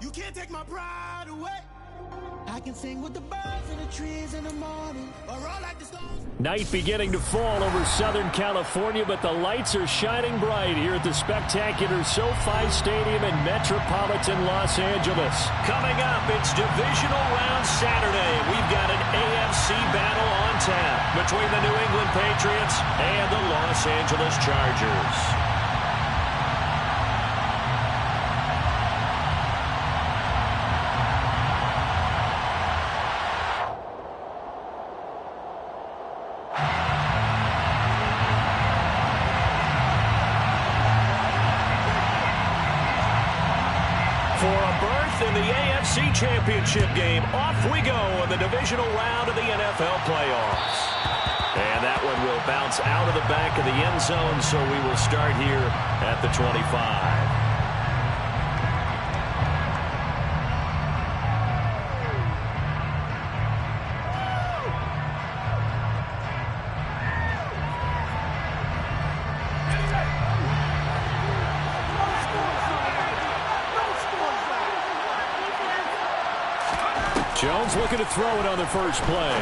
You can't take my pride away. I can sing with the birds and the trees in the morning, or roll like the stones. Night beginning to fall over Southern California, but the lights are shining bright here at the spectacular SoFi Stadium in metropolitan Los Angeles. Coming up, it's Divisional Round Saturday. We've got an AFC battle on tap between the New England Patriots and the Los Angeles Chargers. For a berth in the AFC Championship game, off we go in the divisional round of the NFL playoffs. And that one will bounce out of the back of the end zone, so we will start here at the 25. Jones looking to throw it on the first play.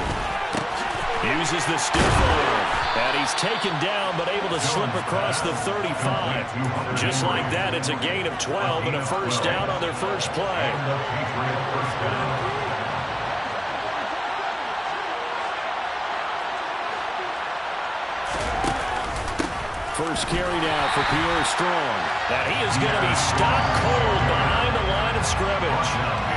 Uses the stiff arm, and he's taken down but able to slip across the 35. Just like that, it's a gain of 12 and a first down on their first play. First carry now for Pierre Strong. And he is going to be stopped cold behind the line of scrimmage.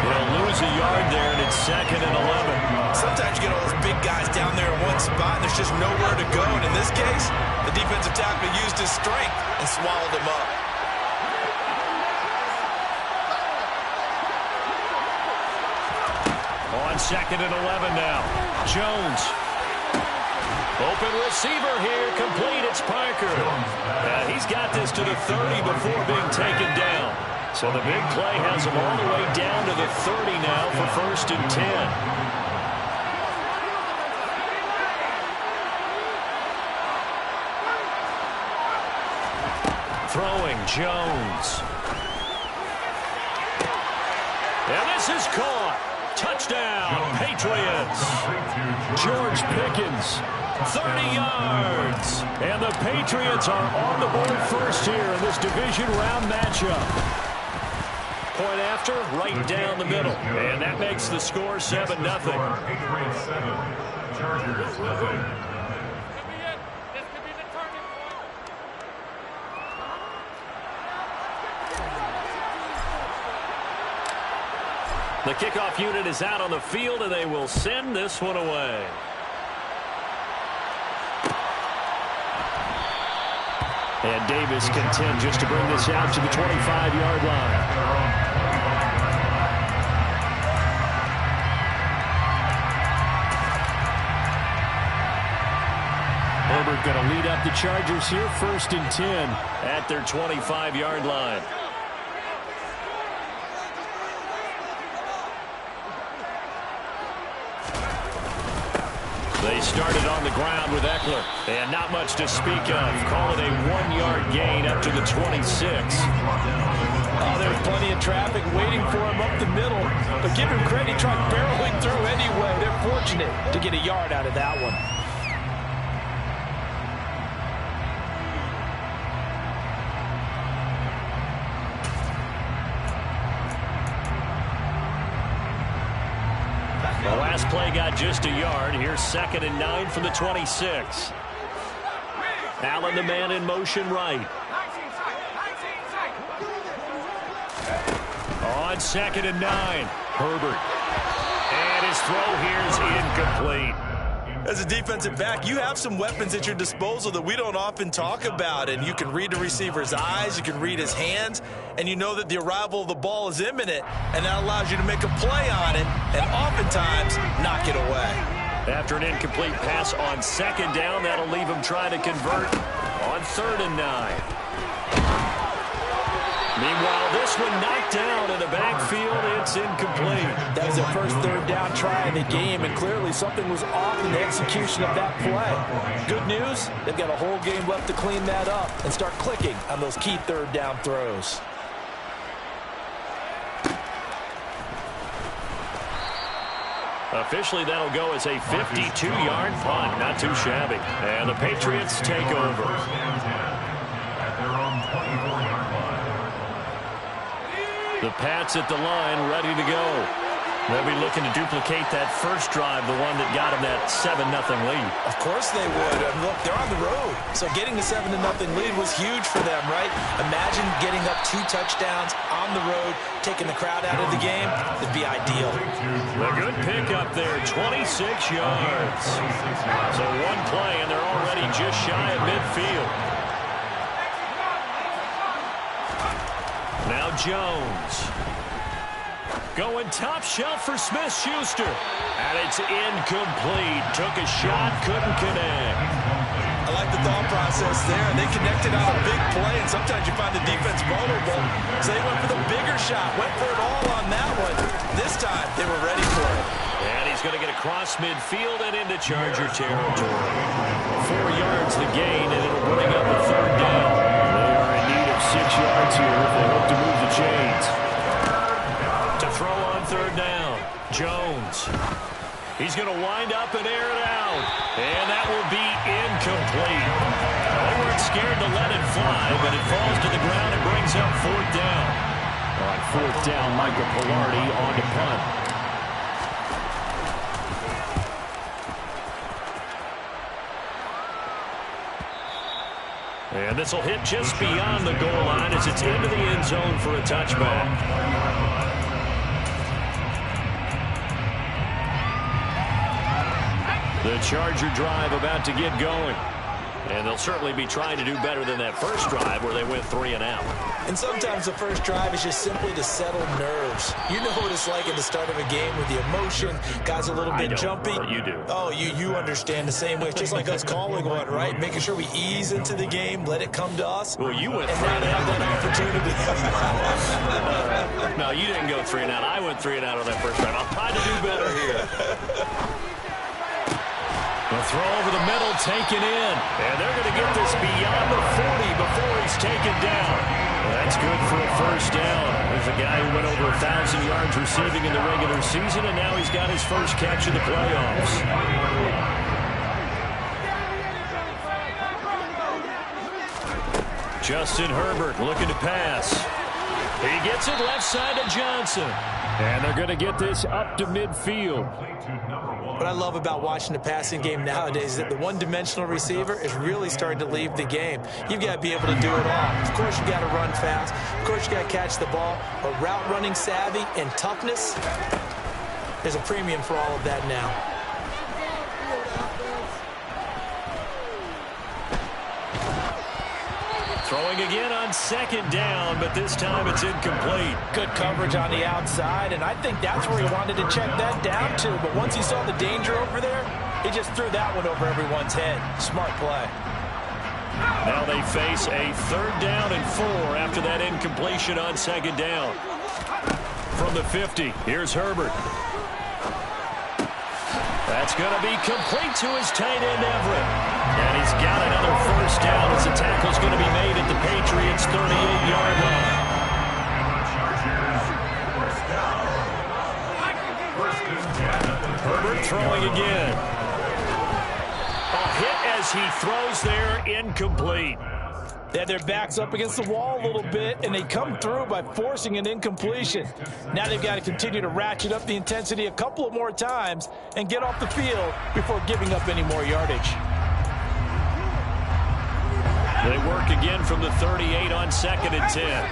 He'll lose a yard there, and it's 2nd and 11. Sometimes you get all those big guys down there in one spot, and there's just nowhere to go. And in this case, the defensive tackle used his strength and swallowed him up. On 2nd and 11 now. Jones. Open receiver here, complete, it's Parker. He's got this to the 30 before being taken down. So the big play has him all the way down to the 30 now for 1st and 10. Throwing, Jones. And this is caught. Touchdown, Patriots. George Pickens. 30 yards. And the Patriots are on the board first here in this division round matchup. Point after, right down the middle. And that makes the score 7-0. Patriots 7, Chargers 0. The kickoff unit is out on the field, and they will send this one away. And Davis content just to bring this out to the 25-yard line. Herbert going to lead up the Chargers here, 1st and 10 at their 25-yard line. They started on the ground with Eckler, and not much to speak of. Call it a 1-yard gain up to the 26. Oh, there's plenty of traffic waiting for him up the middle. But give him credit, he tried barreling through anyway. They're fortunate to get a yard out of that one. The last play got just a yard. Here's 2nd and 9 from the 26. Allen, the man in motion right. On 2nd and 9, Herbert. And his throw here is incomplete. As a defensive back, you have some weapons at your disposal that we don't often talk about. And you can read the receiver's eyes, you can read his hands, and you know that the arrival of the ball is imminent, and that allows you to make a play on it and oftentimes knock it away. After an incomplete pass on 2nd down, that'll leave him trying to convert on 3rd and 9. Meanwhile, this one knocked down in the backfield. It's incomplete. That was their first 3rd down try in the game, and clearly something was off in the execution of that play. Good news, they've got a whole game left to clean that up and start clicking on those key 3rd down throws. Officially, that'll go as a 52-yard punt. Not too shabby. And the Patriots take over. At their own 24-yard line. The Pats at the line, ready to go. They'll be looking to duplicate that first drive, the one that got them that 7-0 lead. Of course they would. And look, they're on the road. So getting the 7-0 lead was huge for them, right? Imagine getting up 2 touchdowns on the road, taking the crowd out of the game. It'd be ideal. A good pickup there, 26 yards. So one play, and they're already just shy of midfield. Now Jones. Going top shelf for Smith-Schuster. And it's incomplete. Took a shot, couldn't connect. I like the thought process there. They connected on a big play, and sometimes you find the defense vulnerable. So they went for the bigger shot, went for it all on that one. This time, they were ready for it. And he's going to get across midfield and into Charger territory. 4 yards the gain, and it'll bring up a third down. They are in need of 6 yards here if they hope to move the chains. To throw on third down, Jones. He's going to wind up and air it out. And that will be incomplete. They weren't scared to let it fly, but it falls to the ground and brings up fourth down. On fourth down, Michael Pilardi on to punt. And this will hit just beyond the goal line as it's into the end zone for a touchback. The Charger drive about to get going. And they'll certainly be trying to do better than that first drive where they went 3 and out. And sometimes the first drive is just simply to settle nerves. You know what it's like at the start of a game with the emotion. Guys a little bit jumpy. You do. Oh, you understand the same way. It's just like us calling one, right? Making sure we ease into the game, let it come to us. Well, you went 3 and and have out. that opportunity. No, you didn't go 3 and out. I went 3 and out on that first drive. I'll try to do better here. The throw over the middle, taken in. And they're going to get this beyond the 40 before he's taken down. That's good for a first down. There's a guy who went over 1,000 yards receiving in the regular season, and now he's got his first catch in the playoffs. Justin Herbert looking to pass. He gets it left side to Johnson. And they're going to get this up to midfield. What I love about watching the passing game nowadays is that the one-dimensional receiver is really starting to leave the game. You've got to be able to do it all. Of course, you got to run fast. Of course, you got to catch the ball. But route running savvy and toughness, there's a premium for all of that now. Throwing again on second down, but this time it's incomplete. Good coverage on the outside, and I think that's where he wanted to check that down to. But once he saw the danger over there, he just threw that one over everyone's head. Smart play. Now they face a third down and 4 after that incompletion on second down. From the 50, here's Herbert. That's going to be complete to his tight end, Everett. And he's got another first down as the tackle's going to be made at the Patriots' 38-yard line. Herbert throwing again. A hit as he throws there, incomplete. They had their backs up against the wall a little bit, and they come through by forcing an incompletion. Now they've got to continue to ratchet up the intensity a couple of more times and get off the field before giving up any more yardage. They work again from the 38 on 2nd and 10.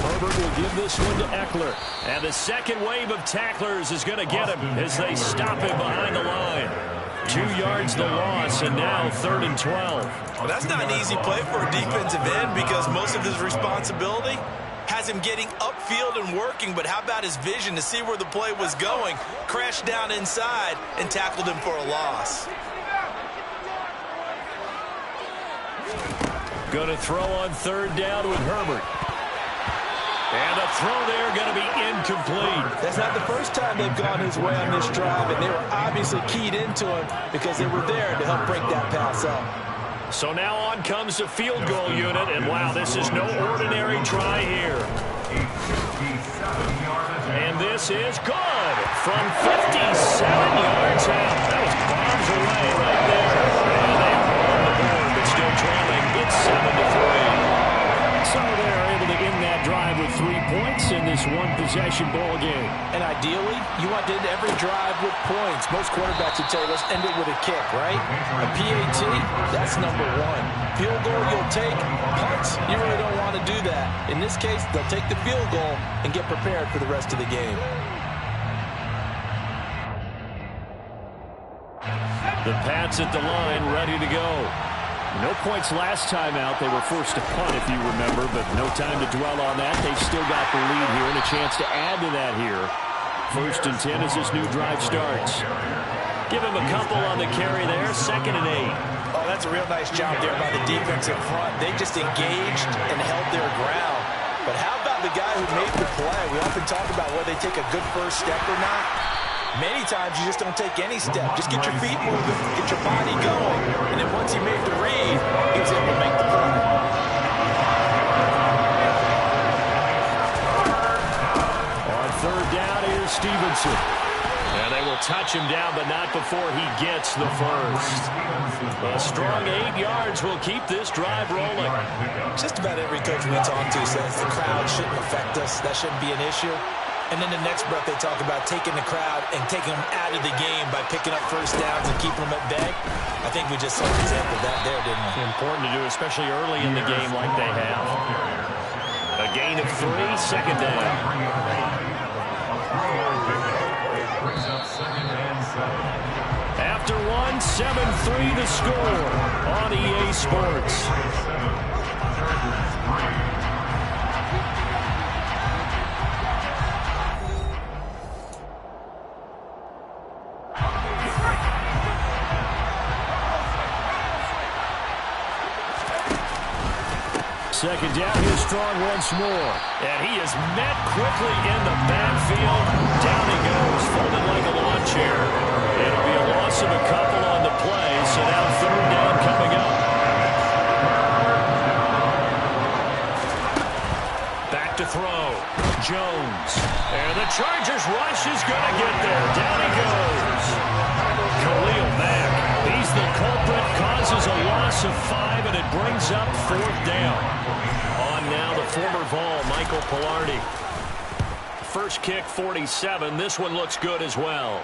Herbert will give this one to Eckler. And the second wave of tacklers is going to get him as they stop him behind the line. 2 yards the loss, and now 3rd and 12. Well, that's not an easy play for a defensive end because most of his responsibility has him getting upfield and working, but how about his vision to see where the play was going, crashed down inside, and tackled him for a loss. Going to throw on 3rd down with Herbert. And the throw there going to be incomplete. That's not the first time they've gone his way on this drive, and they were obviously keyed into him because they were there to help break that pass up. So now on comes the field goal unit, and wow, this is no ordinary try here. A 57-yard attempt. this is good from 57 yards out. That was bombs away right there. And they are on the board, but still trailing. It's 7-3. So they're able to end that drive with 3 points in this one-possession ball game. And ideally, you want to end every drive with points. Most quarterbacks would tell you, let's end it with a kick, right? A PAT, that's number one. Field goal you'll take. Punts, you really don't want to do that. In this case, they'll take the field goal and get prepared for the rest of the game. The Pats at the line, ready to go. No points last time out. They were forced to punt, if you remember, but no time to dwell on that. They've still got the lead here and a chance to add to that here. 1st and 10 as this new drive starts. Give him a couple on the carry there. 2nd and 8. Oh, that's a real nice job there by the defense in front. They just engaged and held their ground. But how about the guy who made the play? We often talk about whether they take a good first step or not. Many times you just don't take any step. Just get your feet moving, get your body going. And then once he made the read, he was able to make the play. On 3rd down, here's Stevenson. And they will touch him down, but not before he gets the first. A strong 8 yards will keep this drive rolling. Just about every coach we talk to says the crowd shouldn't affect us. That shouldn't be an issue. And then the next breath they talk about taking the crowd and taking them out of the game by picking up first downs and keeping them at bay. I think we just saw an example of that there, didn't we? Important to do, especially early in the game like they have. A gain of 3, 2nd down. After 1, 7-3 the score on EA Sports. Second down, here's Strong once more. And he is met quickly in the backfield. Down he goes, folded like a lawn chair. It'll be a loss of a couple on the play, so now 3rd down coming up. Back to throw. Jones. And the Chargers rush is going to get there. Down he goes. Khalil Mack. He's the culprit, causes a loss of 5, and it brings up 4th down. On now the former Vol, Michael Pilardi. First kick, 47. This one looks good as well.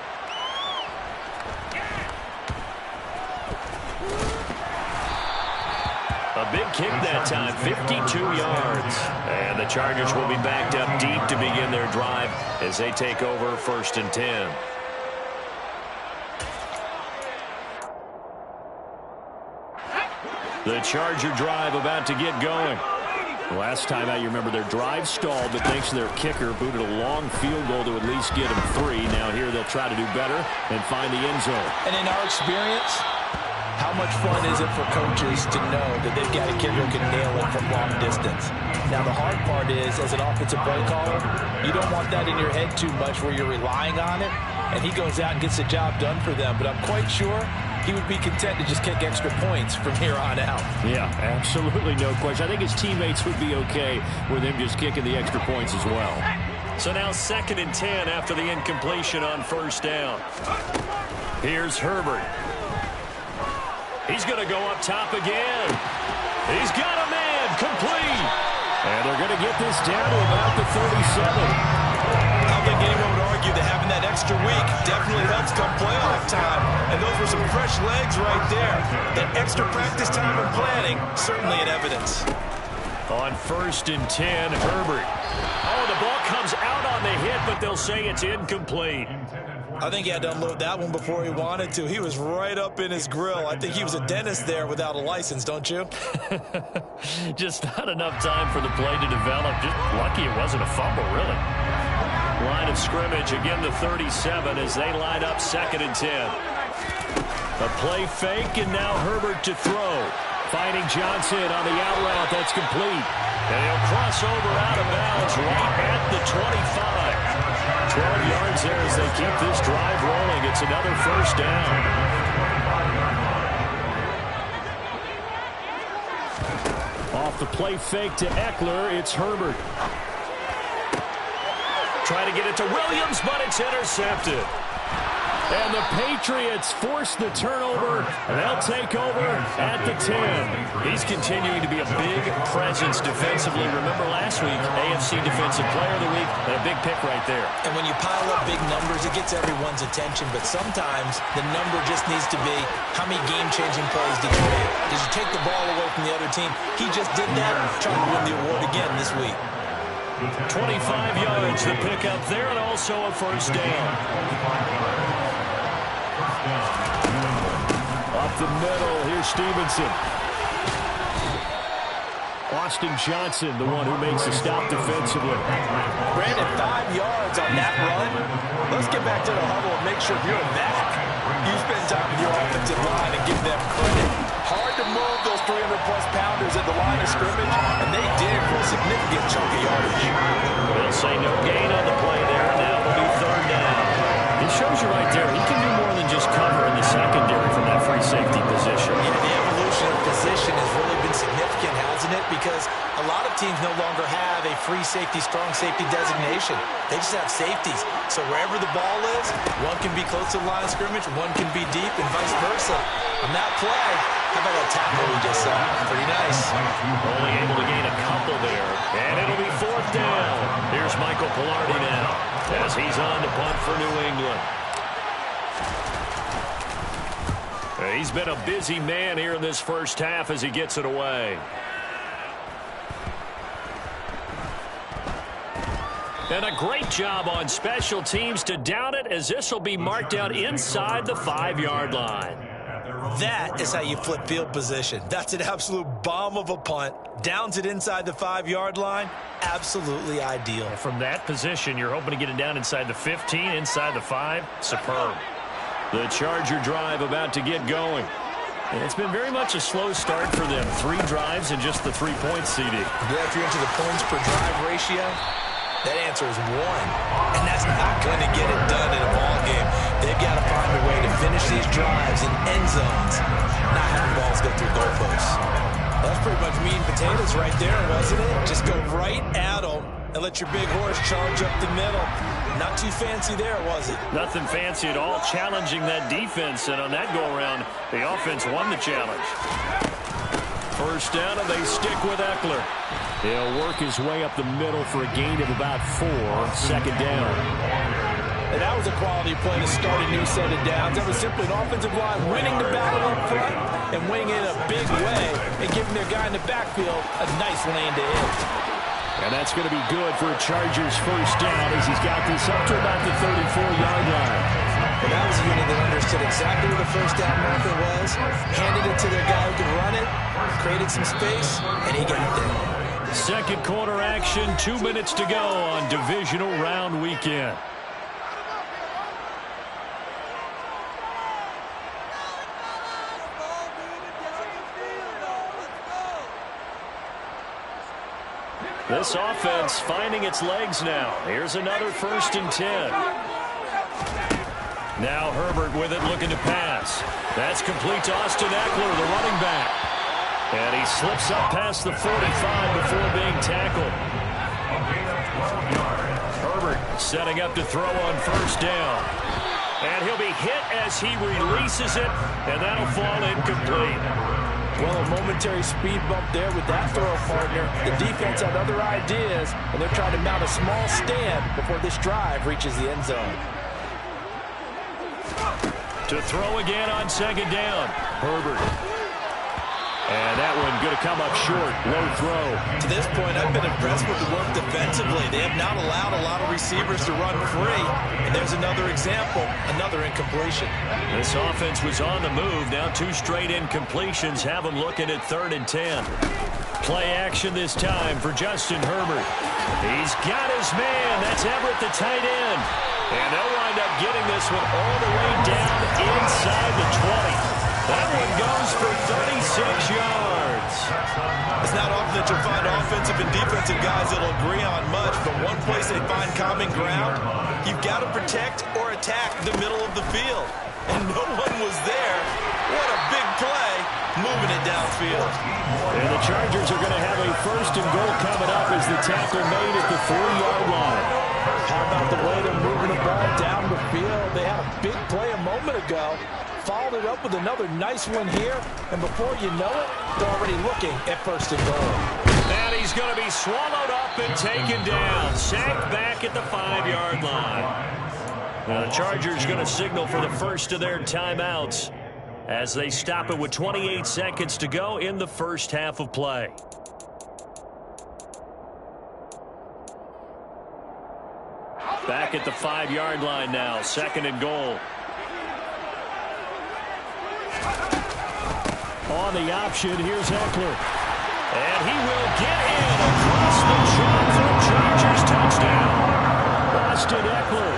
A big kick that time, 52 yards. And the Chargers will be backed up deep to begin their drive as they take over 1st and 10. The Charger drive about to get going. Last time out, you remember their drive stalled, but thanks to their kicker, booted a long field goal to at least get them 3. Now here they'll try to do better and find the end zone. And in our experience, how much fun is it for coaches to know that they've got a kicker who can nail it from long distance? Now the hard part is, as an offensive play caller, you don't want that in your head too much where you're relying on it, and he goes out and gets the job done for them. But I'm quite sure he would be content to just kick extra points from here on out. Yeah, absolutely no question. I think his teammates would be okay with him just kicking the extra points as well. So now 2nd and 10 after the incompletion on 1st down. Here's Herbert. He's going to go up top again. He's got a man, complete. And they're going to get this down to about the 37. I don't think anyone would argue that having that extra week definitely helps come playoff time. And those were some fresh legs right there. That extra practice time and planning, certainly in evidence. On 1st and 10, Herbert. Oh, the ball comes out on the hit, but they'll say it's incomplete. I think he had to unload that one before he wanted to. He was right up in his grill. I think he was a dentist there without a license, don't you? Just not enough time for the play to develop. Just lucky it wasn't a fumble, really. Line of scrimmage, again the 37 as they line up 2nd and 10. A play fake, and now Herbert to throw. Finding Johnson on the out route. That's complete. And he'll cross over out of bounds right at the 25. 12 yards there as they keep this drive rolling. It's another 1st down. Off the play fake to Eckler, it's Herbert. try to get it to Williams, but it's intercepted. And the Patriots force the turnover, and they'll take over at the 10. He's continuing to be a big presence defensively. Remember last week, AFC Defensive Player of the Week, and a big pick right there. And when you pile up big numbers, it gets everyone's attention. But sometimes the number just needs to be, how many game-changing plays did you make? Did you take the ball away from the other team? He just did that, trying to win the award again this week. 25 yards, the pickup there, and also a first down. Up the middle, here's Stevenson. Austin Johnson, the one who makes the stop defensively. Brandon, 5 yards on that run. Let's get back to the huddle and make sure if you're back, you spend time with your offensive line and give them credit. Hard to move those 300-plus pounders at the line of scrimmage, and they did for a significant chunk of yardage. They'll say no gain on the play there. Now it'll be third down. It shows you right there, he can do more than just cover in the secondary from that free safety position. Yeah, the evolution of position has really been significant, hasn't it? Because a lot of teams no longer have a free safety, strong safety designation. They just have safeties. So wherever the ball is, one can be close to the line of scrimmage, one can be deep, and vice versa. On that play, how about that tackle we just saw? Pretty nice. Only able to gain a couple there. And it'll be fourth down. Here's Michael Pilardi now as he's on to punt for New England. He's been a busy man here in this first half as he gets it away. And a great job on special teams to down it, as this will be marked out inside the 5-yard line. That is how you flip field position. That's an absolute bomb of a punt. Downs it inside the 5-yard line. Absolutely ideal. From that position, you're hoping to get it down inside the 15, inside the 5. Superb. The Charger drive about to get going. And it's been very much a slow start for them. 3 drives and just the 3 points, CD. If you're into the points per drive ratio, that answer is 1. And that's not going to get it done in a ball game. They've got to find a way to finish these drives in end zones, not having balls go through goalposts. That's pretty much meat and potatoes right there, wasn't it? Just go right at them and let your big horse charge up the middle. Not too fancy there, was it? Nothing fancy at all, challenging that defense. And on that go-around, the offense won the challenge. First down, and they stick with Eckler. He'll work his way up the middle for a gain of about 4. Second down. And that was a quality play to start a new set of downs. That was simply an offensive line winning the battle up front and winning it in a big way and giving their guy in the backfield a nice lane to hit. And that's going to be good for a Chargers first down as he's got this up to about the 34-yard line. And that was a unit that understood exactly where the first down marker was, handed it to their guy who could run it, created some space, and he got there. Second quarter action, 2 minutes to go on divisional round weekend. This offense finding its legs now. Here's another 1st and 10. Now Herbert with it, looking to pass. That's complete to Austin Eckler, the running back. And he slips up past the 45 before being tackled. Herbert setting up to throw on first down. And he'll be hit as he releases it, and that'll fall incomplete. Well, a momentary speed bump there with that throw partner. The defense had other ideas, and they're trying to mount a small stand before this drive reaches the end zone. To throw again on second down. Herbert. And that one going to come up short. Low throw. To this point, I've been impressed with the work defensively. They have not allowed a lot of receivers to run free. And there's another example, another incompletion. This offense was on the move. Now 2 straight incompletions have them looking at 3rd and 10. Play action this time for Justin Herbert. He's got his man. That's Everett, the tight end. And they'll wind up getting this one all the way down inside the 20. That one goes for 36 yards. It's not often that you'll find offensive and defensive guys that'll agree on much, but one place they find common ground, you've got to protect or attack the middle of the field. And no one was there. What a big play, moving it downfield. And the Chargers are going to have a 1st and goal coming up as the tackle made at the 4-yard line. How about the way they're moving the ball down the field? They had a big play a moment ago. Followed it up with another nice one here. And before you know it, they're already looking at first and goal. And he's going to be swallowed up and taken down. Sacked back at the 5-yard line. Now the Chargers going to signal for the first of their timeouts as they stop it with 28 seconds to go in the first half of play. Back at the 5-yard line now, second and goal. On the option, here's Eckler. And he will get in across the chalk for a Chargers touchdown. Austin Eckler,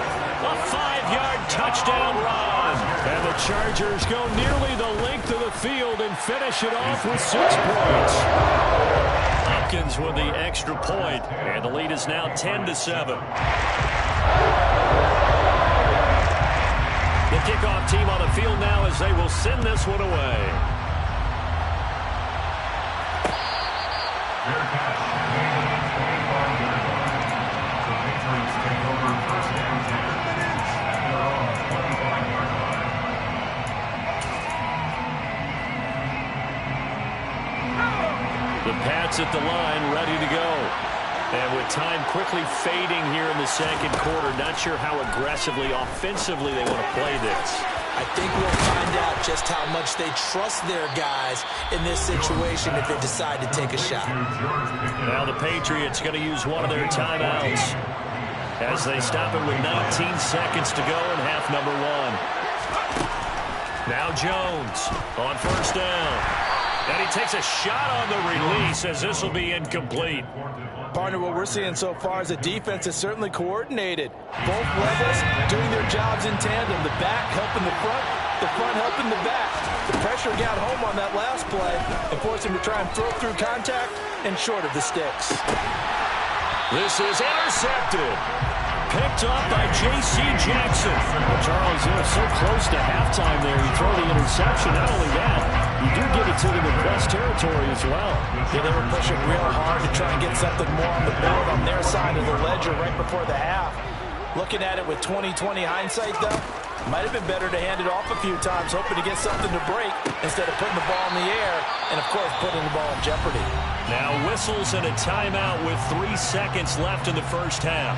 a 5-yard touchdown run. And the Chargers go nearly the length of the field and finish it off with 6 points. Hopkins with the extra point, and the lead is now 10-7. The kickoff team on the field now as they will send this one away. The Pats at the line, ready to go. And with time quickly fading here in the second quarter, not sure how aggressively, offensively they want to play this. I think we'll find out just how much they trust their guys in this situation if they decide to take a shot. Now the Patriots going to use one of their timeouts as they stop it with 19 seconds to go in half number 1. Now Jones on first down. And he takes a shot on the release as this will be incomplete. Partner, what we're seeing so far is the defense is certainly coordinated. Both levels doing their jobs in tandem. The back helping the front helping the back. The pressure got home on that last play and forced him to try and throw through contact and short of the sticks. This is intercepted. Picked up by J.C. Jackson. Well, Charles, so close to halftime there. You throw the interception. Not only that, you do get it to them in press territory as well. Yeah, they were pushing real hard to try and get something more on the board on their side of the ledger right before the half. Looking at it with 20/20 hindsight, though, might have been better to hand it off a few times, hoping to get something to break instead of putting the ball in the air and, of course, putting the ball in jeopardy. Now whistles and a timeout with 3 seconds left in the first half.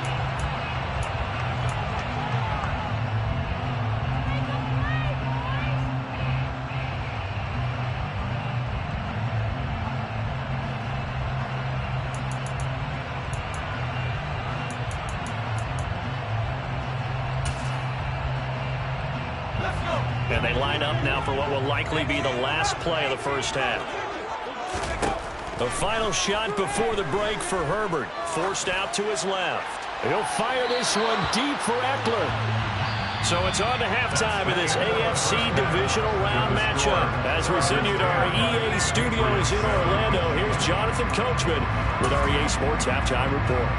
And they line up now for what will likely be the last play of the first half. The final shot before the break for Herbert. Forced out to his left. He'll fire this one deep for Eckler. So it's on to halftime of this AFC divisional round matchup. As we send you to our EA studios in Orlando, here's Jonathan Coachman with our EA Sports Halftime Report.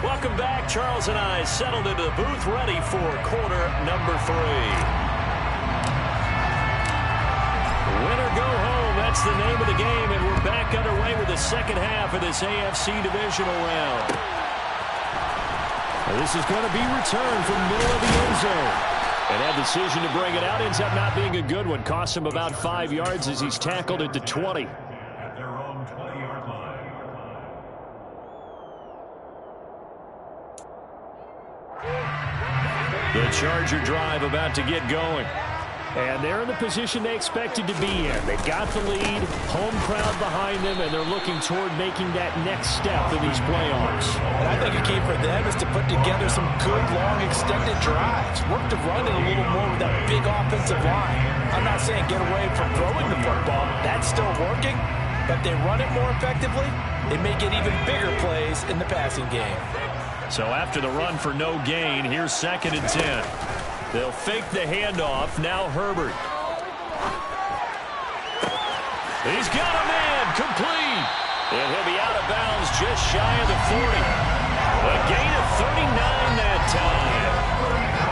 Welcome back. Charles and I settled into the booth ready for quarter number 3. Win or go home, that's the name of the game, and we're back underway with the second half of this AFC divisional round. Now, this is going to be returned from middle of the end zone. And that decision to bring it out ends up not being a good one. Costs him about 5 yards as he's tackled at the 20. At their own 20-yard line. The Charger drive about to get going. And they're in the position they expected to be in. They've got the lead, home crowd behind them, and they're looking toward making that next step in these playoffs. And I think a key for them is to put together some good, long, extended drives. Work to run it a little more with that big offensive line. I'm not saying get away from throwing the football. That's still working. But if they run it more effectively, they may get even bigger plays in the passing game. So after the run for no gain, here's 2nd and 10. They'll fake the handoff. Now Herbert. He's got a man complete. And he'll be out of bounds just shy of the 40. A gain of 39 that time.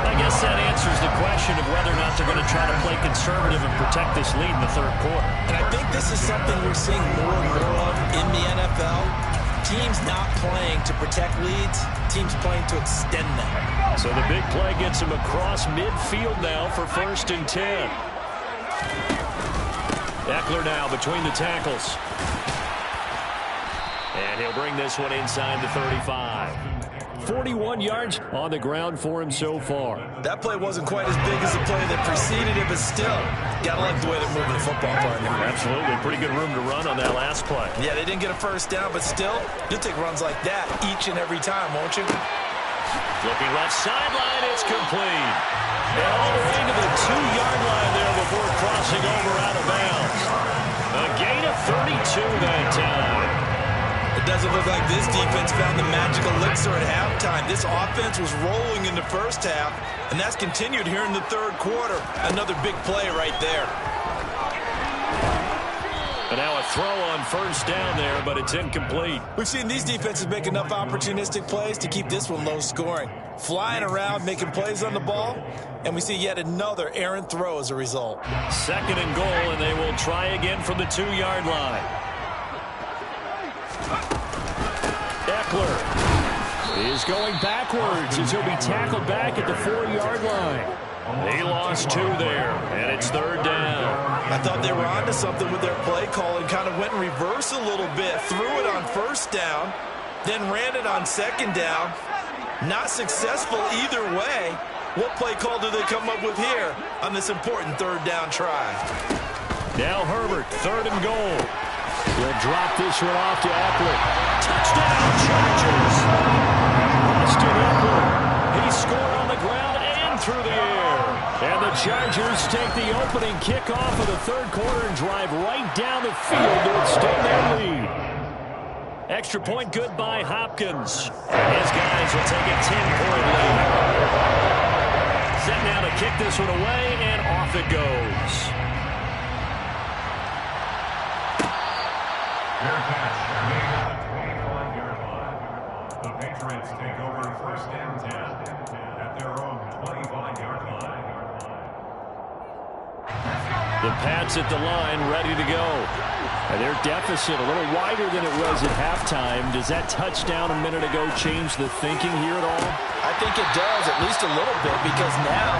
I guess that answers the question of whether or not they're going to try to play conservative and protect this lead in the third quarter. And I think this this is something we're seeing more and more of in the NFL. Teams not playing to protect leads, teams playing to extend them. So the big play gets him across midfield now for 1st and 10. Eckler now between the tackles. And he'll bring this one inside the 35. 41 yards on the ground for him so far. That play wasn't quite as big as the play that preceded it, but still, gotta like the way they're moving the football, partner. Absolutely. Pretty good room to run on that last play. Yeah, they didn't get a first down, but still, you'll take runs like that each and every time, won't you? Looking left sideline, it's complete. And all the way to the 2-yard line there before crossing over out of bounds. A gain of 32 that time. It doesn't look like this defense found the magical elixir at halftime. This offense was rolling in the first half, and that's continued here in the third quarter. Another big play right there. And now a throw on first down there, but it's incomplete. We've seen these defenses make enough opportunistic plays to keep this one low scoring. Flying around, making plays on the ball, and we see yet another errant throw as a result. 2nd and goal, and they will try again from the 2-yard line. Eckler is going backwards as he'll be tackled back at the 4-yard line. He lost 2 there, and it's 3rd down. I thought they were onto something with their play call and kind of went in reverse a little bit. Threw it on 1st down, then ran it on 2nd down. Not successful either way. What play call do they come up with here on this important 3rd down try? Now Herbert, 3rd and goal. He'll drop this one off to Eckler. Touchdown, Chargers! Austin Eckler. He scored on the ground and through the air. And the Chargers take the opening kickoff of the 3rd quarter and drive right down the field to extend their lead. Extra point good by Hopkins. And his guys will take a 10-point lead. Set now to kick this one away, and off it goes. Their catch made at the 25-yard line. The Patriots take over 1st and 10 at their own 25-yard line. The Pats at the line, ready to go. And their deficit a little wider than it was at halftime. Does that touchdown a minute ago change the thinking here at all? I think it does, at least a little bit, because now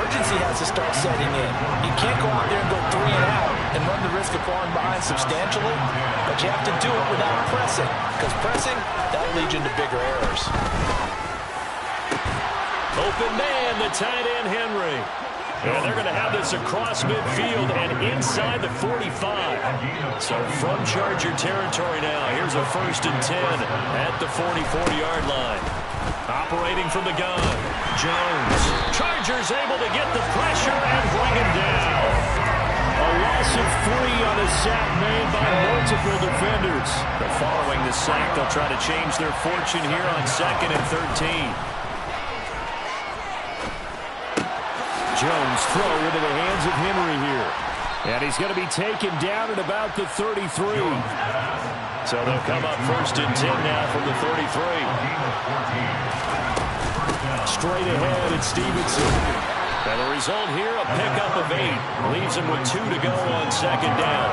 urgency has to start setting in. You can't go out there and go 3 and out and run the risk of falling behind substantially, but you have to do it without pressing, because pressing, that'll lead you into bigger errors. Open man, the tight end, Henry. And they're going to have this across midfield and inside the 45. So from Charger territory now, here's a 1st and 10 at the 44-yard line. Operating from the gun, Jones. Chargers able to get the pressure and bring him down. A loss of 3 on a sack made by multiple defenders. But following the sack, they'll try to change their fortune here on 2nd and 13. Jones throw into the hands of Henry here. And he's going to be taken down at about the 33. So they'll come up 1st and 10 now from the 33. Straight ahead, it's Stevenson. And the result here, a pickup of 8. Leaves him with 2 to go on 2nd down.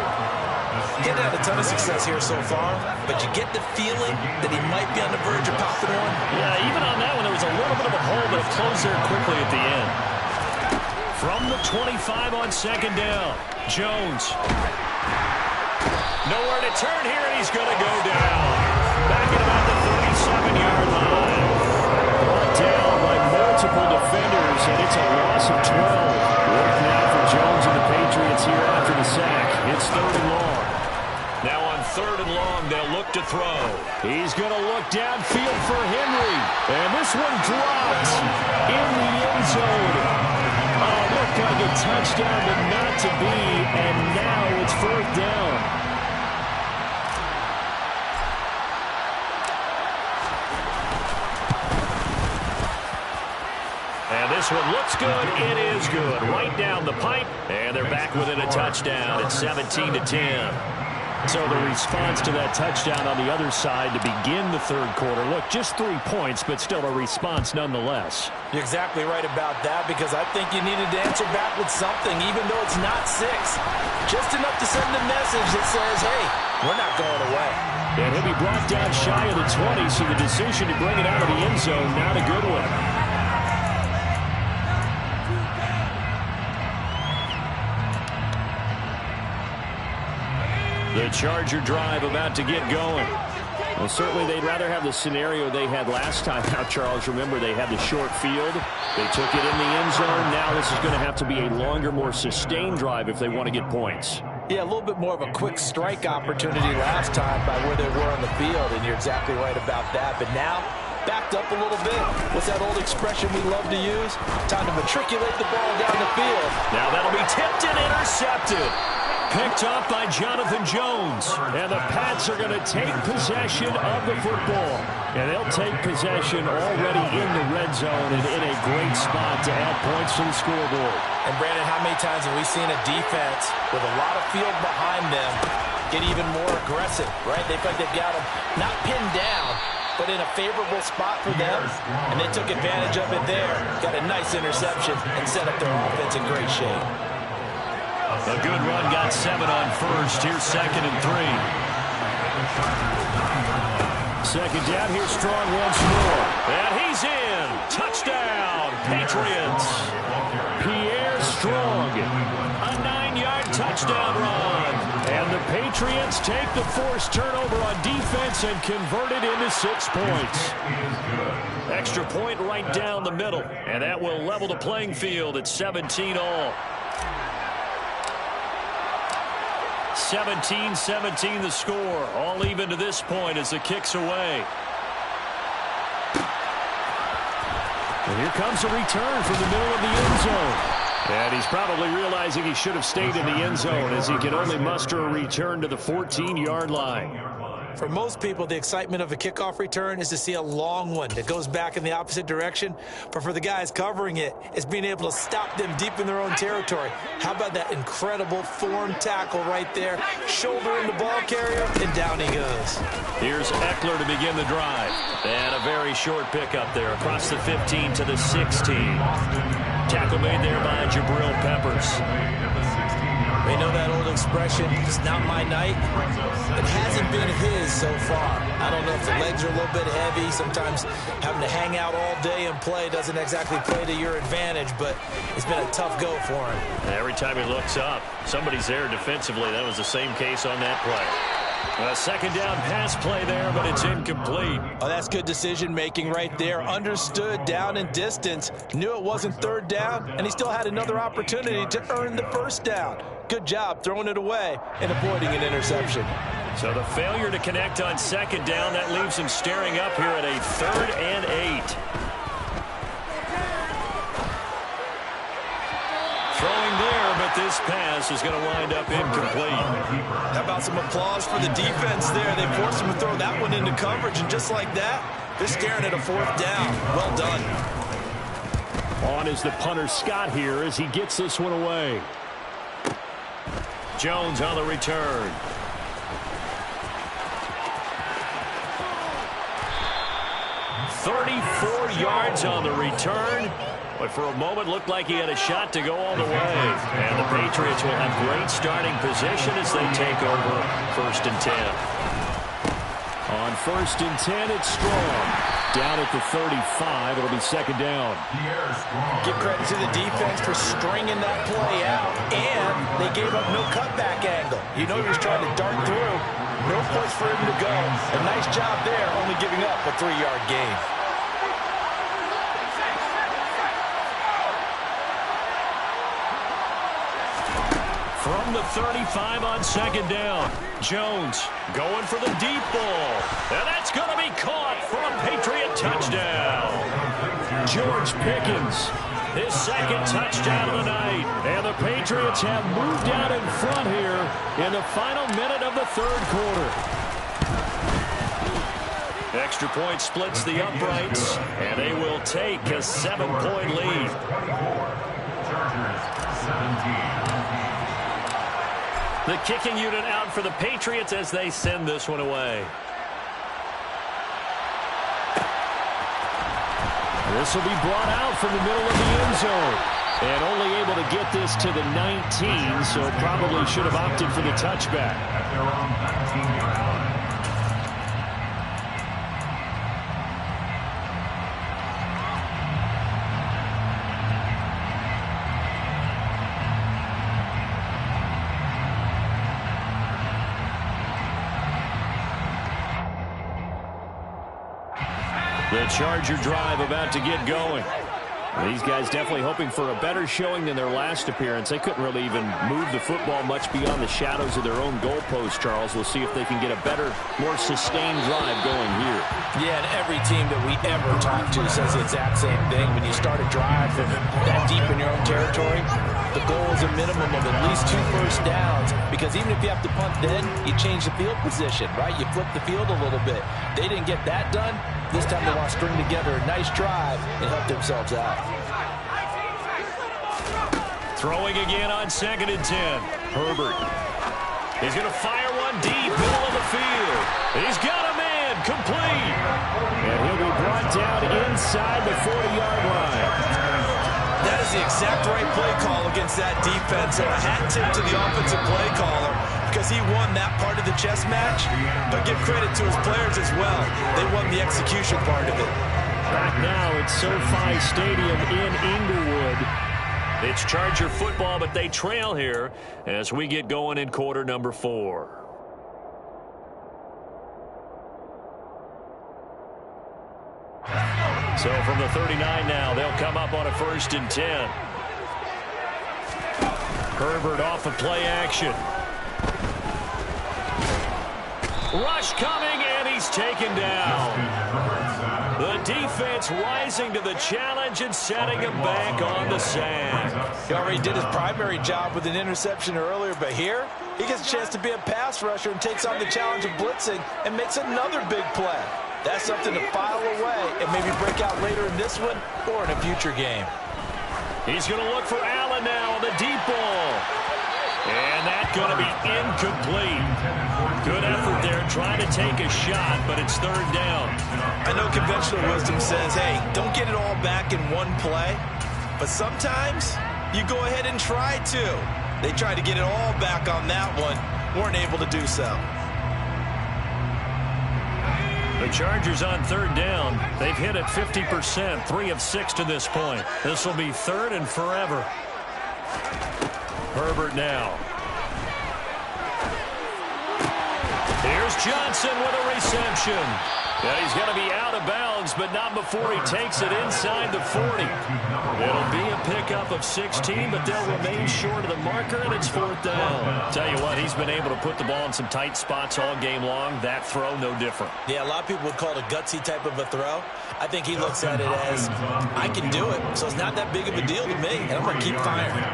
He hadn't had a ton of success here so far, but you get the feeling that he might be on the verge of popping one. Yeah, even on that one, there was a little bit of a hole, but it closed there quickly at the end. From the 25 on 2nd down, Jones. Nowhere to turn here, and he's going to go down. Back at about the 37-yard line. Brought down by multiple defenders, and it's a loss of 12. Work now for Jones and the Patriots here after the sack. It's 3rd and long. Now on 3rd and long, they'll look to throw. He's going to look downfield for Henry. And this one dropped in the end zone. Looked like a touchdown, but not to be, and now it's 4th down. And this one looks good. It is good. Right down the pipe, and they're back within a touchdown at 17-10. So the response to that touchdown on the other side to begin the third quarter. Look, just 3 points, but still a response nonetheless. You're exactly right about that, because I think you needed to answer back with something, even though it's not 6. Just enough to send a message that says, hey, we're not going away. And he'll be brought down shy of the 20, so the decision to bring it out of the end zone, not a good one. The Charger drive about to get going. Well, certainly they'd rather have the scenario they had last time out, Charles. Remember, they had the short field. They took it in the end zone. Now this is going to have to be a longer, more sustained drive if they want to get points. Yeah, a little bit more of a quick strike opportunity last time by where they were on the field, and you're exactly right about that. But now, backed up a little bit. What's that old expression we love to use? Time to matriculate the ball down the field. Now that'll be tipped and intercepted. Picked off by Jonathan Jones. And the Pats are going to take possession of the football. And they'll take possession already in the red zone and in a great spot to add points to the scoreboard. And Brandon, how many times have we seen a defense with a lot of field behind them get even more aggressive, right? They feel like they've got them not pinned down, but in a favorable spot for them. And they took advantage of it there. Got a nice interception and set up their offense in great shape. A good run, got 7 on first. Here's 2nd and 3. Second down, here's Strong once more. And he's in. Touchdown, Patriots. Pierre Strong. A 9-yard touchdown run. And the Patriots take the forced turnover on defense and convert it into 6 points. Extra point right down the middle. And that will level the playing field at 17 all. 17-17 the score. All even to this point as the kick's away. And here comes a return from the middle of the end zone. And he's probably realizing he should have stayed in the end zone as he can only muster a return to the 14-yard line. For most people, the excitement of a kickoff return is to see a long one that goes back in the opposite direction. But for the guys covering it, it's being able to stop them deep in their own territory. How about that incredible form tackle right there? Shoulder in the ball carrier, and down he goes. Here's Eckler to begin the drive. And a very short pickup there across the 15 to the 16. Tackle made there by Jabril Peppers. They know that old expression, it's not my night. It hasn't been his so far. I don't know if the legs are a little bit heavy. Sometimes having to hang out all day and play doesn't exactly play to your advantage, but it's been a tough go for him. And every time he looks up, somebody's there defensively. That was the same case on that play. A second down pass play there, but it's incomplete. Oh, that's good decision-making right there. Understood down and distance. Knew it wasn't third down, and he still had another opportunity to earn the first down. Good job throwing it away and avoiding an interception. So the failure to connect on second down, that leaves him staring up here at a 3rd and 8. Throwing there, but this pass is going to wind up incomplete. How about some applause for the defense there? They forced him to throw that one into coverage, and just like that, they're staring at a 4th down. Well done. On is the punter Scott here as he gets this one away. Jones on the return. "34 yards on the return. But for a moment, looked like he had a shot to go all the way. And the Patriots will have great starting position as they take over 1st and 10. On 1st and 10, it's Strong. Down at the 35, it'll be 2nd down. Give credit to the defense for stringing that play out, and they gave up no cutback angle. You know he was trying to dart through. No place for him to go. A nice job there, only giving up a 3-yard gain. From the 35 on 2nd down, Jones going for the deep ball. And that's going to be caught for a Patriot touchdown. George Pickens, his 2nd touchdown of the night. And the Patriots have moved out in front here in the final minute of the 3rd quarter. Extra point splits the uprights, and they will take a 7-point lead. Chargers 17. The kicking unit out for the Patriots as they send this one away. This will be brought out from the middle of the end zone. And only able to get this to the 19, so probably should have opted for the touchback. At their own 19-yard line. The Charger drive about to get going. These guys definitely hoping for a better showing than their last appearance. They couldn't really even move the football much beyond the shadows of their own goalpost, Charles. We'll see if they can get a better, more sustained drive going here. Yeah, and every team that we ever talk to says the exact same thing. When you start a drive from that deep in your own territory, the goal is a minimum of at least 2 first downs, because even if you have to punt then, you change the field position, right? You flip the field a little bit. They didn't get that done. This time they want to string together a nice drive and help themselves out. Throwing again on 2nd and 10. Herbert. He's going to fire one deep, middle of the field. He's got a man, complete. And he'll be brought down inside the 40-yard line. That is the exact right play call against that defense. So a hat tip to the offensive play caller, because he won that part of the chess match. But give credit to his players as well. They won the execution part of it. Back now at SoFi Stadium in Inglewood. It's Charger football, but they trail here as we get going in quarter number 4. So from the 39 now, they'll come up on a 1st and 10. Herbert off of play action. Rush coming, and he's taken down. The defense rising to the challenge and setting him back on the sack. He already did his primary job with an interception earlier, but here he gets a chance to be a pass rusher and takes on the challenge of blitzing and makes another big play. That's something to file away and maybe break out later in this one or in a future game. He's going to look for Allen now on the deep ball. And that's going to be incomplete. Good effort there trying to take a shot, but it's 3rd down. I know conventional wisdom says, hey, don't get it all back in one play. But sometimes you go ahead and try to. They tried to get it all back on that one. Weren't able to do so. The Chargers on 3rd down. They've hit it 50%, 3 of 6 to this point. This will be 3rd and forever. Herbert now. Here's Johnson with a reception. Yeah, he's going to be out of bounds, but not before he takes it inside the 40. It'll be a pickup of 16, but they'll remain short of the marker, and it's 4th down. Tell you what, he's been able to put the ball in some tight spots all game long. That throw, no different. Yeah, a lot of people would call it a gutsy type of a throw. I think he looks at it as, I can do it, so it's not that big of a deal to me, and I'm going to keep firing.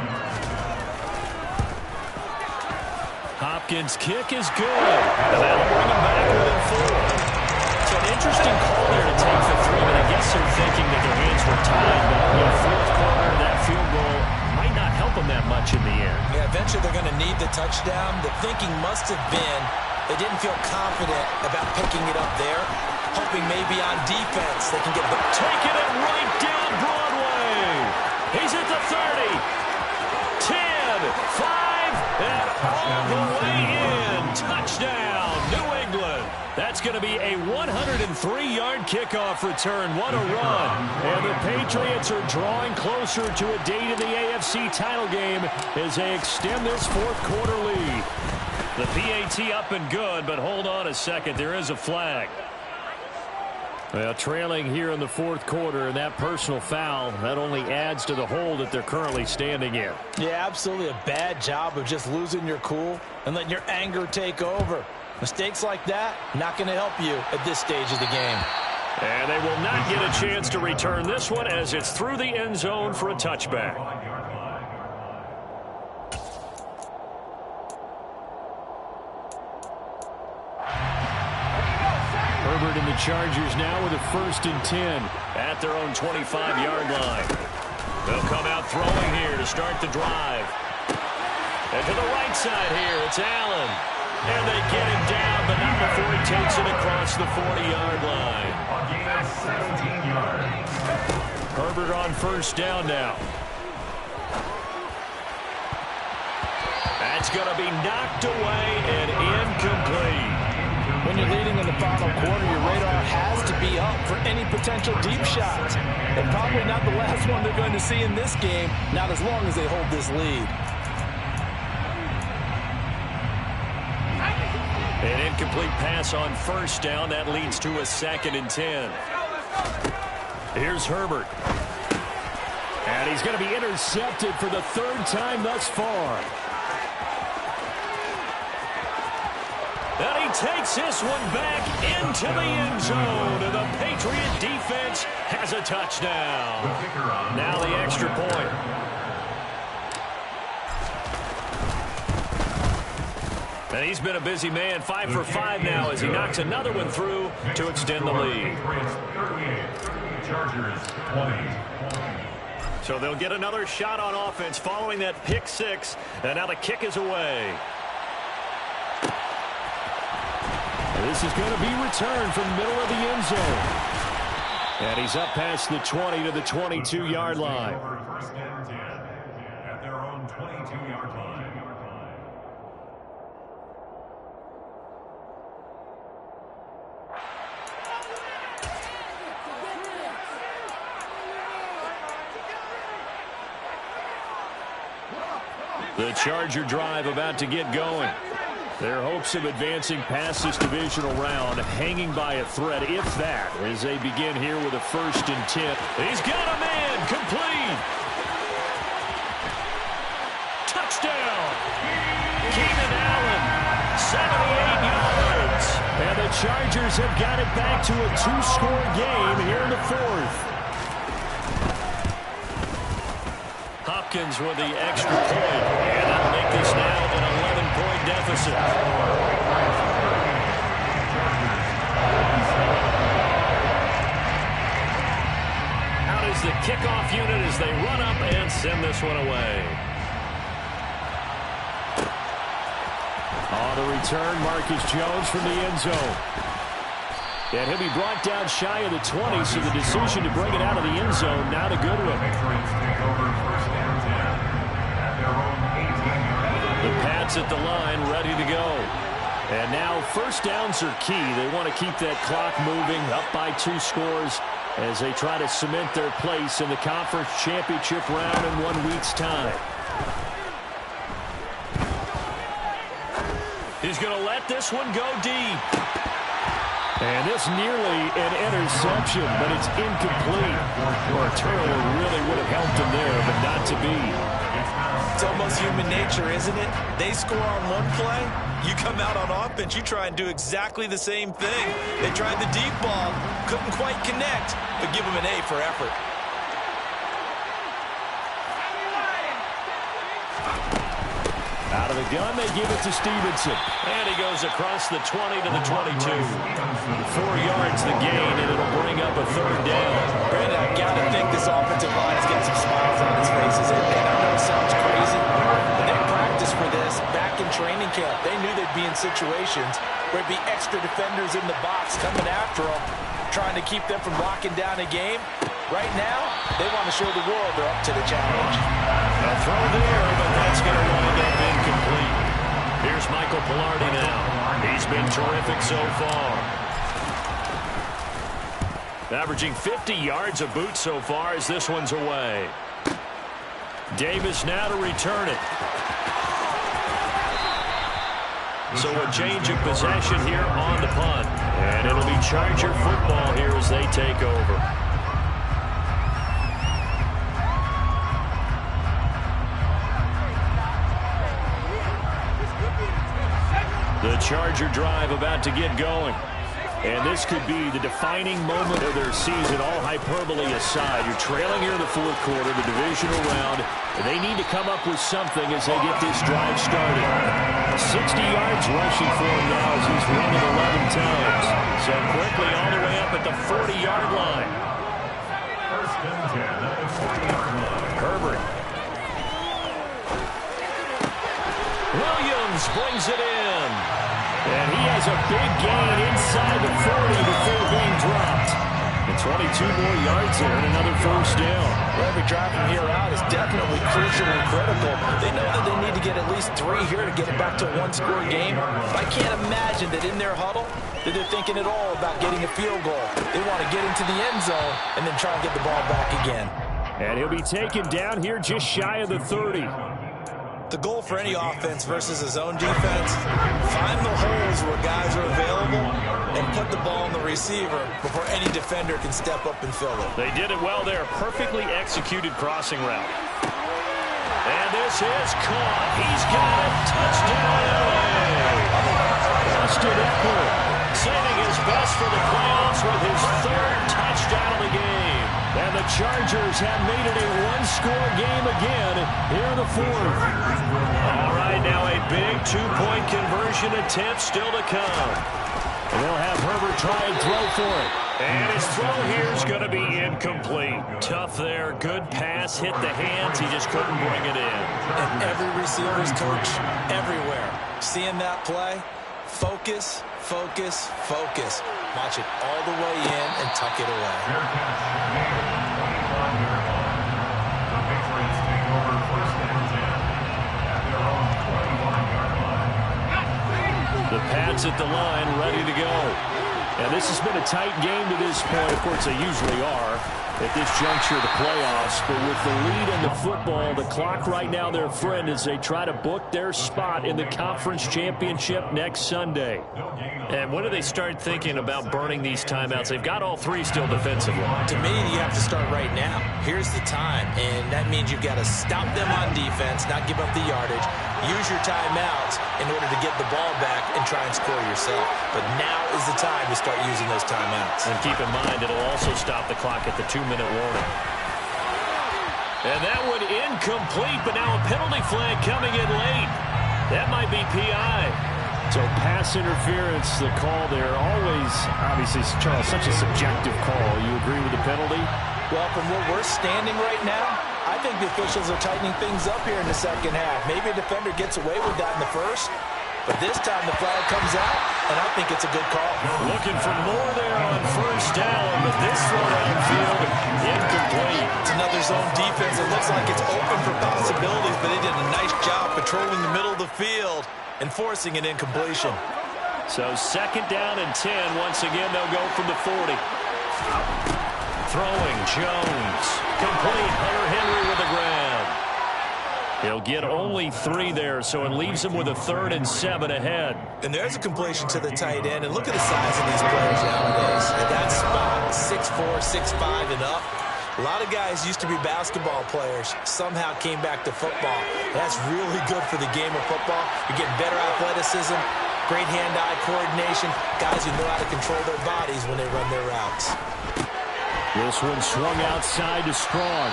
Hopkins' kick is good. And that'll bring him back within 4. So an interesting call there to take the 3, but I guess they're thinking that their hands were tied. But in the 4th quarter, that field goal might not help them that much in the end. Yeah, eventually they're going to need the touchdown. The thinking must have been they didn't feel confident about picking it up there, hoping maybe on defense they can get the... Taking it right down Broadway. He's at the 30. 10, 5. And all the way in. Touchdown, New England. That's going to be a 103-yard kickoff return. What a run. And the Patriots are drawing closer to a date of the AFC title game as they extend this 4th quarter lead. The PAT up and good, but hold on a second. There is a flag. Well, trailing here in the 4th quarter, and that personal foul, that only adds to the hole that they're currently standing in. Yeah, absolutely a bad job of just losing your cool and letting your anger take over. Mistakes like that, not going to help you at this stage of the game. And they will not get a chance to return this one as it's through the end zone for a touchback. Herbert and the Chargers now with a 1st and 10 at their own 25-yard line. They'll come out throwing here to start the drive. And to the right side here, it's Allen. And they get him down, but not before he takes it across the 40-yard line. A gain of 17 yards. Herbert on first down now. That's going to be knocked away and incomplete. When you're leading in the final quarter, your radar has to be up for any potential deep shots. And probably not the last one they're going to see in this game, not as long as they hold this lead. An incomplete pass on first down. That leads to a 2nd and 10. Here's Herbert. And he's going to be intercepted for the 3rd time thus far. And he takes this one back into the end zone. And the Patriot defense has a touchdown. Now the extra point. And he's been a busy man, 5 for 5 now as he knocks another one through to extend the lead. So they'll get another shot on offense following that pick 6. And now the kick is away. This is going to be returned from the middle of the end zone. And he's up past the 20 to the 22-yard line. First and 10 at their own 22-yard line. The Charger drive about to get going. Their hopes of advancing past this divisional round hanging by a thread, if that, as they begin here with a 1st and 10. He's got a man, complete. Touchdown. Keenan Allen, 78 yards. And the Chargers have got it back to a 2-score game here in the 4th. Hopkins with the extra point, and that'll make this now an 11-point deficit. Out is the kickoff unit as they run up and send this one away. On the return, Marcus Jones from the end zone. And he'll be brought down shy of the 20, so the decision to bring it out of the end zone, not a good one. The Pats at the line, ready to go. And now 1st downs are key. They want to keep that clock moving, up by 2 scores as they try to cement their place in the conference championship round in 1 week's time. He's going to let this one go deep. And this nearly an interception, but it's incomplete. Or a turnover really would have helped him there, but not to be. It's almost human nature, isn't it? They score on one play, you come out on offense, you try and do exactly the same thing. They tried the deep ball, couldn't quite connect, but give them an A for effort. Out of the gun, they give it to Stevenson. And he goes across the 20 to the 22. 4 yards the gain, and it'll bring up a 3rd down. Brandon, I've got to think this offensive line is getting some smiles on its faces. And I know it sounds crazy, but they practiced for this back in training camp. They knew they'd be in situations where it'd be extra defenders in the box coming after them, trying to keep them from locking down a game. Right now, they want to show the world they're up to the challenge. A throw there, but that's going to wind up incomplete. Here's Michael Pilardi now. He's been terrific so far. Averaging 50 yards a boot so far as this one's away. Davis now to return it. So a change of possession here on the punt. And it'll be Charger football here as they take over. The Charger drive about to get going. And this could be the defining moment of their season, all hyperbole aside. You're trailing here in the 4th quarter, the divisional round. They need to come up with something as they get this drive started. 60 yards rushing for him now as he's run it 11 times. So quickly all the way up at the 40-yard line. First and 10 at the 40-yard line. Herbert. Williams brings it in. And he has a big gain inside the 40 before being dropped. And 22 more yards there and another first down. Well, every drive from here out is definitely crucial and critical. They know that they need to get at least 3 here to get it back to a one-score game. But I can't imagine that in their huddle that they're thinking at all about getting a field goal. They want to get into the end zone and then try and get the ball back again. And he'll be taken down here just shy of the 30. The goal for any offense versus a zone defense, find the holes where guys are available and put the ball on the receiver before any defender can step up and fill it. They did it well there. Perfectly executed crossing route. And this is caught. He's got it. Touchdown, LA. Austin Eckler saving his best for the playoffs with his 3rd touchdown of the game. And the Chargers have made it a one-score game again here in the 4th. All right, now a big 2-point conversion attempt still to come. And they'll have Herbert try and throw for it. And his throw here is going to be incomplete. Tough there. Good pass. Hit the hands. He just couldn't bring it in. And every receiver's coach everywhere. Seeing that play, focus, focus, focus. Watch it all the way in and tuck it away. Fair catch. Made at the 25-yard line. The Patriots take over 1st and 10 at their own 25-yard line. The Pats at the line, ready to go. And this has been a tight game to this point. Of course, they usually are at this juncture of the playoffs. But with the lead in the football, the clock right now their friend as they try to book their spot in the conference championship next Sunday. And when do they start thinking about burning these timeouts? They've got all 3 still defensively. To me, you have to start right now. Here's the time, and that means you've got to stop them on defense, not give up the yardage. Use your timeouts in order to get the ball back and try and score yourself. But now is the time to start using those timeouts. And keep in mind, it'll also stop the clock at the 2-minute warning. And that one incomplete, but now a penalty flag coming in late. That might be PI. So pass interference, the call there. Always, obviously, Charles, such a subjective call. You agree with the penalty? Well, from where we're standing right now, I think the officials are tightening things up here in the second half. Maybe a defender gets away with that in the first, but this time the flag comes out, and I think it's a good call. Looking for more there on first down, but this throw downfield, incomplete. It's another zone defense. It looks like it's open for possibilities, but they did a nice job patrolling the middle of the field and forcing an incompletion. So 2nd down and 10. Once again, they'll go from the 40. Throwing, Jones. Complete. Hunter Henry with the grab. He'll get only 3 there, so it leaves him with a 3rd and 7 ahead. And there's a completion to the tight end. And look at the size of these players nowadays. At that spot, 6'4", 6'5", and up. A lot of guys used to be basketball players, somehow came back to football. That's really good for the game of football. You're getting better athleticism, great hand-eye coordination, guys who know how to control their bodies when they run their routes. This one swung outside to Strong.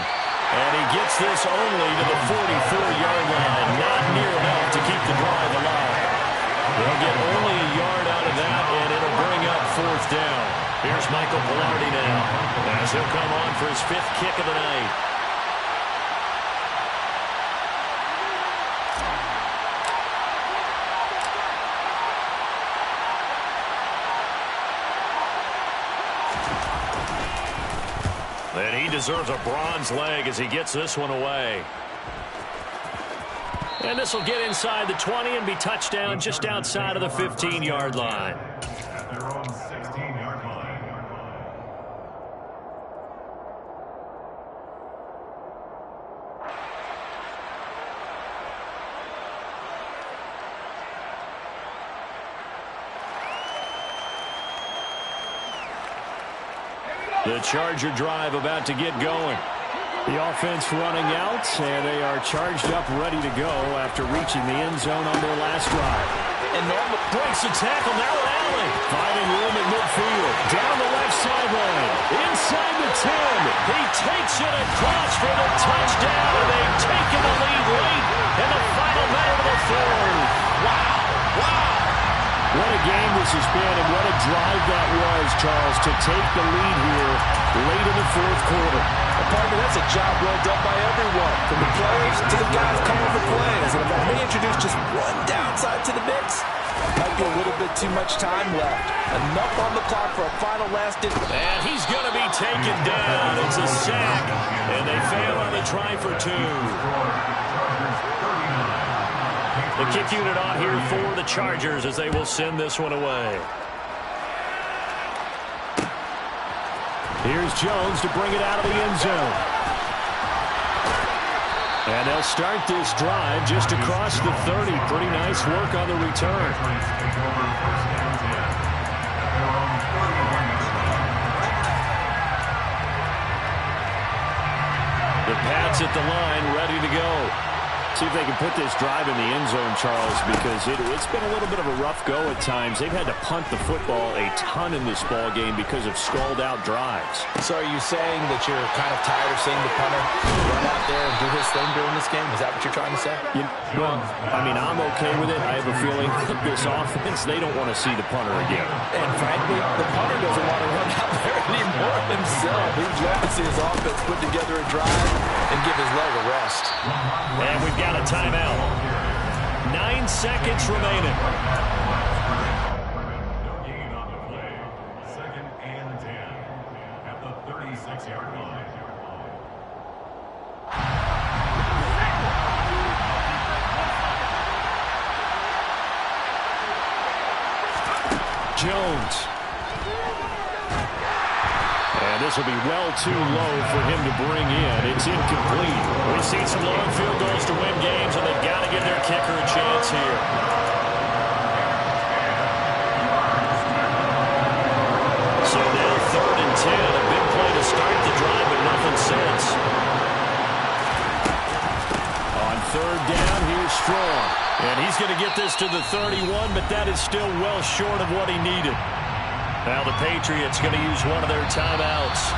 And he gets this only to the 44-yard line. Not near enough to keep the drive alive. They'll get only a yard out of that, and it'll bring up 4th down. Here's Michael Pilardi now as he'll come on for his 5th kick of the night. And he deserves a bronze leg as he gets this one away. And this will get inside the 20 and be touchdown just outside of the 15-yard line. At their own 16-yard line. The Charger drive about to get going. The offense running out, and they are charged up, ready to go after reaching the end zone on their last drive. And Norman breaks the tackle. Now Allen finding room in midfield. Down the left sideline. Inside the 10. He takes it across for the touchdown. And they've taken the lead late in the final minute of the 4th. Wow. What a a game this has been, and what a drive that was, Charles, to take the lead here late in the fourth quarter. Partner, that's a job well done by everyone, from the players to the guys calling the plays. And if I may introduce just one downside to the mix, might be a little bit too much time left. Enough on the clock for a final last ditch. And he's going to be taken down. It's a sack, and they fail on the try for two. The kick unit on here for the Chargers as they will send this one away. Here's Jones to bring it out of the end zone. And they'll start this drive just across the 30. Pretty nice work on the return. The Pats at the line, ready to go. See if they can put this drive in the end zone, Charles, because it's been a little bit of a rough go at times. They've had to punt the football a ton in this ball game because of stalled-out drives. So are you saying that you're kind of tired of seeing the punter run out there and do his thing during this game? Is that what you're trying to say? Well, I mean, I'm okay with it. I have a feeling that this offense, they don't want to see the punter again. And frankly, the punter doesn't want to run out there anymore himself. He'd love to see his offense put together a drive and give his leg a rest. And we've got a timeout. 9 seconds remaining. No gain on the play. 2nd and 10 at the 36-yard line. Jones. And this will be well too low for him to bring in. It's incomplete. We've seen some long field goals to win games, and they've got to give their kicker a chance here. So now 3rd and 10. A big play to start the drive, but nothing since. On 3rd down, here's Strong. And he's going to get this to the 31, but that is still well short of what he needed. Now the Patriots going to use one of their timeouts.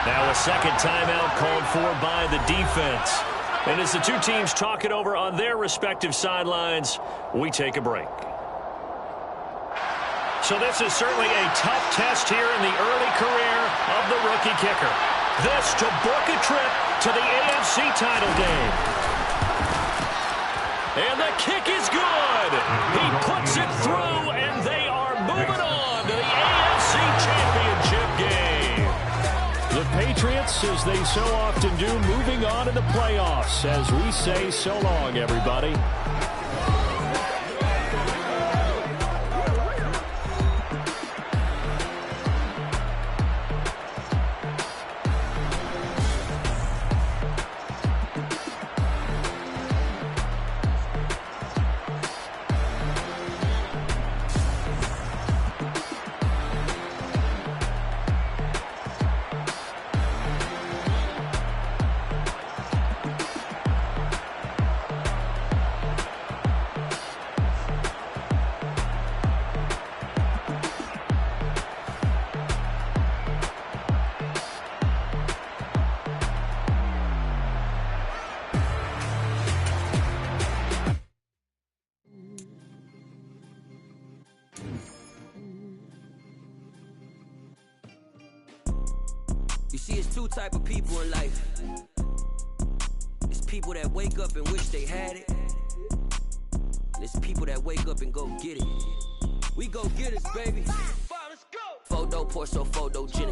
Now a second timeout called for by the defense. And as the two teams talk it over on their respective sidelines, we take a break. So this is certainly a tough test here in the early career of the rookie kicker. This to book a trip to the AFC title game. And the kick is good. He puts it through, and they are moving on to the AFC Championship game. The Patriots, as they so often do, moving on to the playoffs. As we say, so long, everybody. You see, it's two type of people in life. It's people that wake up and wish they had it. And it's people that wake up and go get it. We go get it, baby. Photo, Porsche, photo,